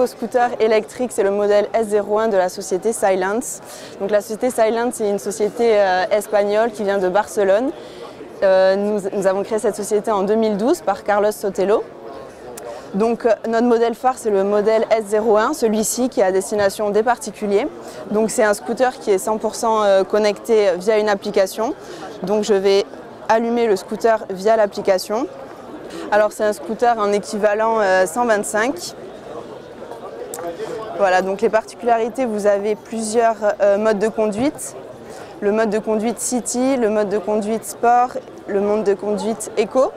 nouveau scooter électrique, c'est le modèle S01 de la société Silence. Donc la société Silence est une société espagnole qui vient de Barcelone. Nous avons créé cette société en 2012 par Carlos Sotelo. Donc notre modèle phare, c'est le modèle S01, celui-ci qui est à destination des particuliers. Donc c'est un scooter qui est 100% connecté via une application. Donc je vais allumer le scooter via l'application. Alors c'est un scooter en équivalent 125. Voilà, donc les particularités, vous avez plusieurs modes de conduite. Le mode de conduite City, le mode de conduite Sport, le mode de conduite Eco.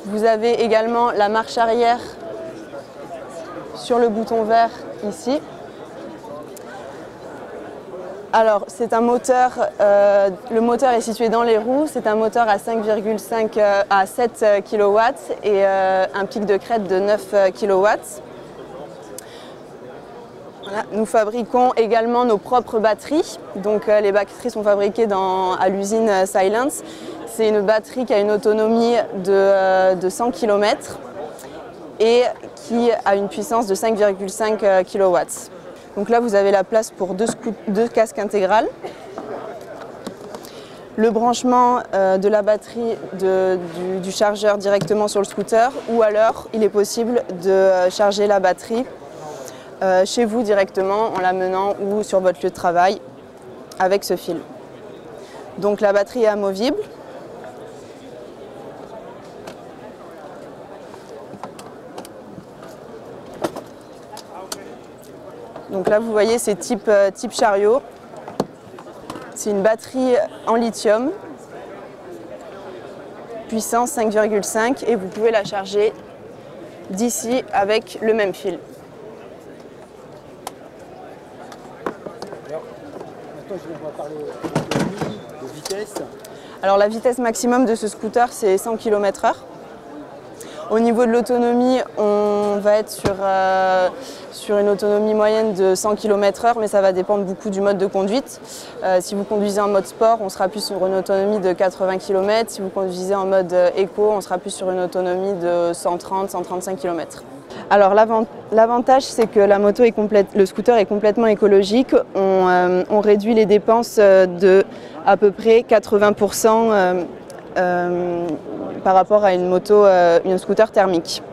Vous avez également la marche arrière sur le bouton vert ici. Alors c'est un moteur, le moteur est situé dans les roues, c'est un moteur à 5,5 à 7 kW et un pic de crête de 9 kW. Voilà. Nous fabriquons également nos propres batteries, donc les batteries sont fabriquées à l'usine Silence. C'est une batterie qui a une autonomie de 100 km et qui a une puissance de 5,5 kW. Donc là, vous avez la place pour deux casques intégrales. Le branchement de la batterie du chargeur directement sur le scooter, ou alors il est possible de charger la batterie chez vous directement en l'amenant ou sur votre lieu de travail avec ce fil. Donc la batterie est amovible. Donc là, vous voyez, c'est type chariot. C'est une batterie en lithium, puissance 5,5 et vous pouvez la charger d'ici avec le même fil. Alors, maintenant, on va parler de vitesse. Alors la vitesse maximum de ce scooter, c'est 100 km/h. Au niveau de l'autonomie, on va être sur une autonomie moyenne de 100 km/h, mais ça va dépendre beaucoup du mode de conduite. Si vous conduisez en mode sport, on sera plus sur une autonomie de 80 km. Si vous conduisez en mode éco, on sera plus sur une autonomie de 130-135 km. Alors l'avantage, c'est que le scooter est complètement écologique. On réduit les dépenses de à peu près 80%. Par rapport à une scooter thermique.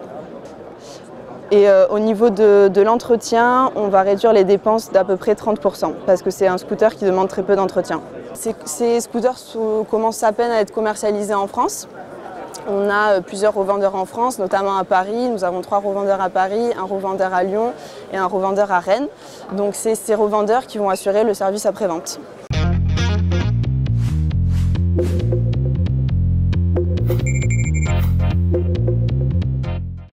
Et au niveau de l'entretien, on va réduire les dépenses d'à peu près 30% parce que c'est un scooter qui demande très peu d'entretien. Ces scooters commencent à peine à être commercialisés en France. On a plusieurs revendeurs en France, notamment à Paris. Nous avons 3 revendeurs à Paris, un revendeur à Lyon et un revendeur à Rennes. Donc c'est ces revendeurs qui vont assurer le service après-vente.